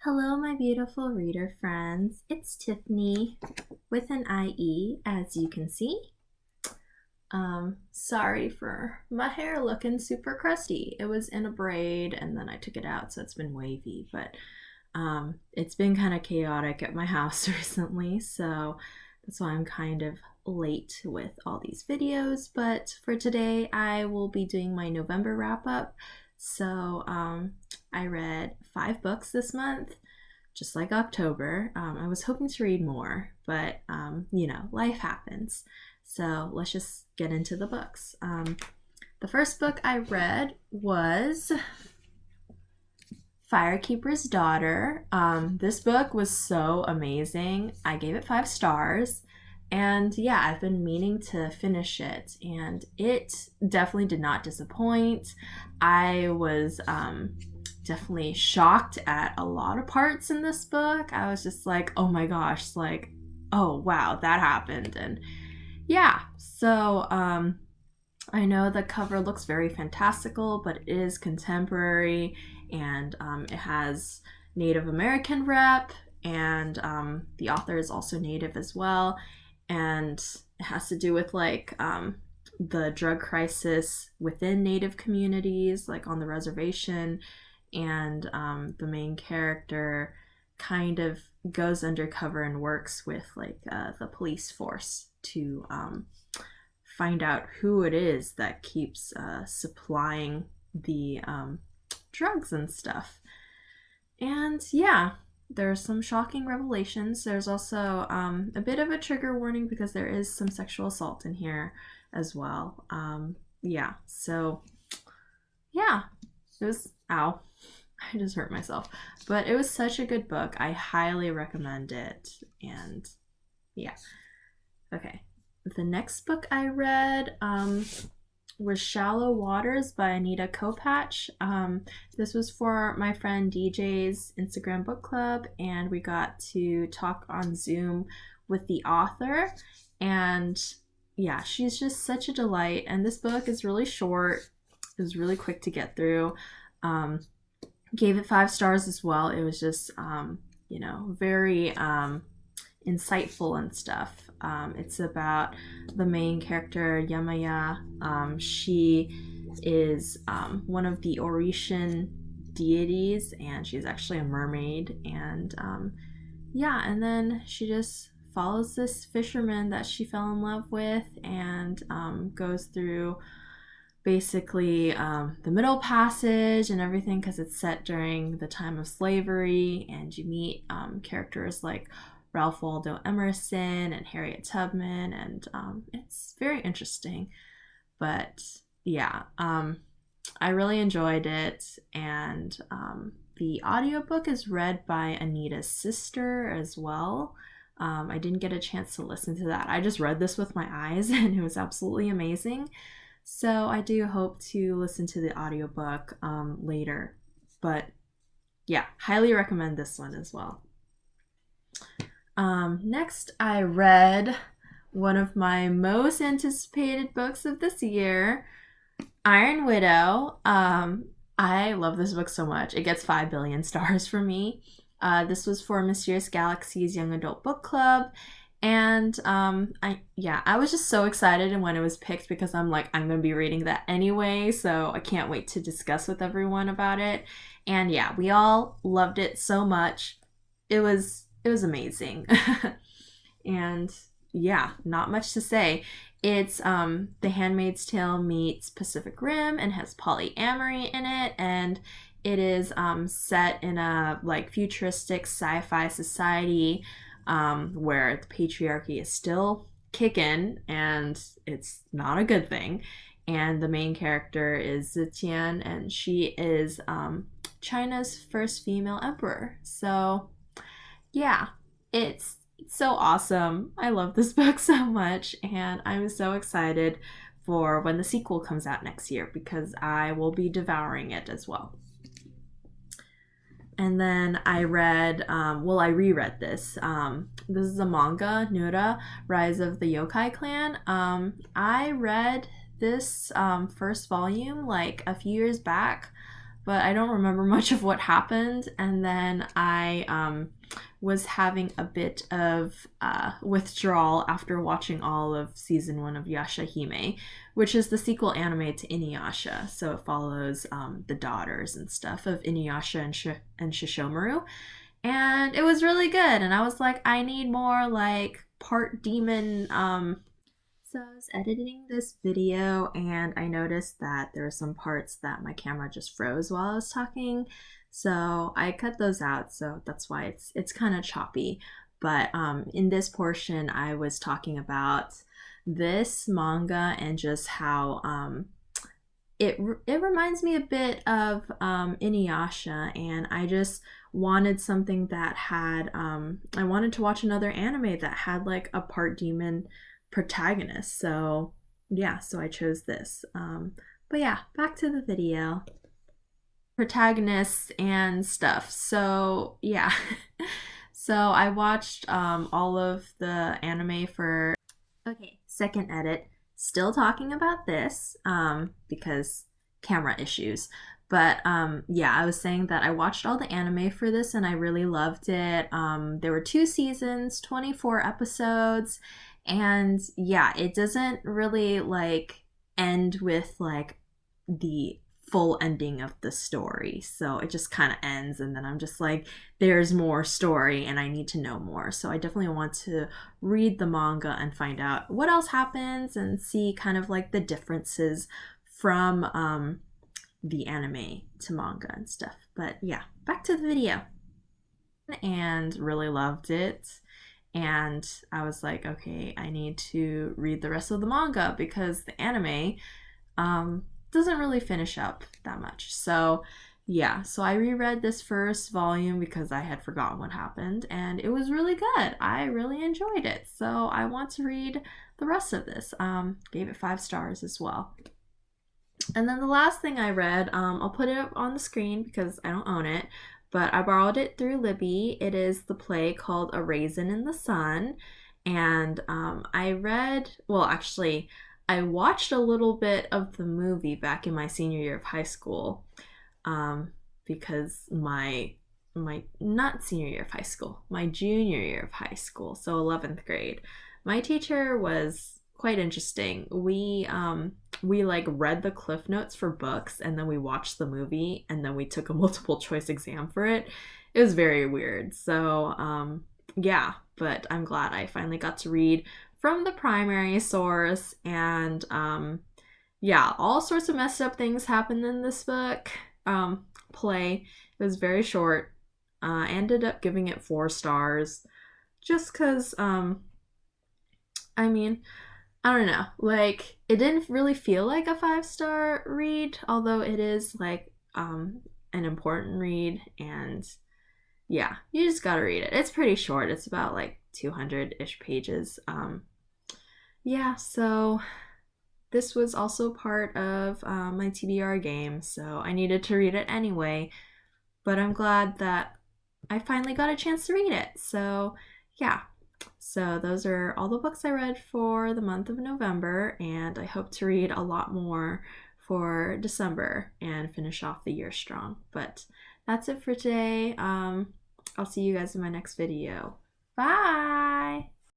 Hello, my beautiful reader friends. It's Tiffany with an IE, as you can see. Sorry for my hair looking super crusty. It was in a braid and then I took it out, so it's been wavy, but it's been kind of chaotic at my house recently, so that's why I'm kind of late with all these videos. But for today, I will be doing my November wrap up. So I read 5 books this month, just like October. I was hoping to read more, but life happens. So let's just get into the books. The first book I read was Firekeeper's Daughter. This book was so amazing. I gave it 5 stars. And yeah, I've been meaning to finish it, and it definitely did not disappoint. I was definitely shocked at a lot of parts in this book. I was just like, oh my gosh, like, oh wow, that happened. And yeah, so I know the cover looks very fantastical, but it is contemporary, and it has Native American rep, and the author is also Native as well. And it has to do with like the drug crisis within Native communities, like on the reservation. And the main character kind of goes undercover and works with like the police force to find out who it is that keeps supplying the drugs and stuff. And yeah, there's some shocking revelations. There's also a bit of a trigger warning because there is some sexual assault in here as well. So yeah, it was, ow, I just hurt myself. But it was such a good book. I highly recommend it. And yeah, okay. The next book I read was Shallow Waters by Anita Kopach. This was for my friend DJ's Instagram book club, and we got to talk on Zoom with the author. And yeah, she's just such a delight. And this book is really short. It was really quick to get through. Gave it 5 stars as well. It was just, very insightful and stuff. It's about the main character, Yamaya. She is one of the Orishan deities, and she's actually a mermaid. And and then she just follows this fisherman that she fell in love with, and goes through basically the Middle Passage and everything, because it's set during the time of slavery, and you meet characters like Ralph Waldo Emerson and Harriet Tubman, and it's very interesting. But yeah, I really enjoyed it, and the audiobook is read by Anita's sister as well. I didn't get a chance to listen to that. I just read this with my eyes, and it was absolutely amazing. So I do hope to listen to the audiobook later. But yeah, highly recommend this one as well. Next, I read one of my most anticipated books of this year, Iron Widow. I love this book so much. It gets 5 billion stars for me. This was for Mysterious Galaxy's Young Adult Book Club. And I was just so excited when it was picked, because I'm like, I'm going to be reading that anyway, so I can't wait to discuss with everyone about it. And yeah, we all loved it so much. It was amazing. And yeah, not much to say. It's The Handmaid's Tale meets Pacific Rim, and has polyamory in it, and it is set in a like futuristic sci-fi society where the patriarchy is still kicking, and it's not a good thing. And the main character is Zetian, and she is China's first female emperor. So yeah, it's so awesome. I love this book so much, and I'm so excited for when the sequel comes out next year, because I will be devouring it as well. And then I reread this. This is a manga, Nura, Rise of the Yokai Clan. I read this first volume like a few years back, but I don't remember much of what happened. And then I was having a bit of withdrawal after watching all of season 1 of Yashahime, which is the sequel anime to Inuyasha. So it follows the daughters and stuff of Inuyasha and Shishomaru. And it was really good. And I was like, I need more like part demon. So I was editing this video and I noticed that there were some parts that my camera just froze while I was talking. So I cut those out. So that's why it's kind of choppy. But in this portion, I was talking about this manga and just how it reminds me a bit of Inuyasha, and I just wanted something that had I wanted to watch another anime that had like a part demon protagonist. So yeah, so I chose this. But yeah, back to the video. Protagonists and stuff. So yeah. So I watched all of the anime for okay, second edit. Still talking about this because camera issues. But yeah, I was saying that I watched all the anime for this and I really loved it. There were 2 seasons, 24 episodes, and yeah, it doesn't really like end with like the full ending of the story. So it just kind of ends and then I'm just like, there's more story and I need to know more. So I definitely want to read the manga and find out what else happens and see kind of like the differences from the anime to manga and stuff. But yeah, back to the video. And really loved it. And I was like, okay, I need to read the rest of the manga because the anime doesn't really finish up that much. So yeah, so I reread this first volume because I had forgotten what happened and it was really good. I really enjoyed it. So I want to read the rest of this. Gave it 5 stars as well. And then the last thing I read, I'll put it up on the screen because I don't own it, but I borrowed it through Libby. It is the play called A Raisin in the Sun. And I read, well, actually, I watched a little bit of the movie back in my senior year of high school because my not senior year of high school, my junior year of high school, so 11th grade. My teacher was quite interesting. We like read the cliff notes for books and then we watched the movie and then we took a multiple choice exam for it. It was very weird. So yeah, but I'm glad I finally got to read from the primary source. And yeah, all sorts of messed up things happened in this book. Play. It was very short. I ended up giving it 4 stars just because I mean, I don't know, like it didn't really feel like a 5-star read, although it is like an important read. And yeah, you just gotta read it. It's pretty short. It's about like 200-ish pages. Yeah, so this was also part of my TBR game, so I needed to read it anyway, but I'm glad that I finally got a chance to read it. So yeah, so those are all the books I read for the month of November, and I hope to read a lot more for December and finish off the year strong. But that's it for today. I'll see you guys in my next video. Bye!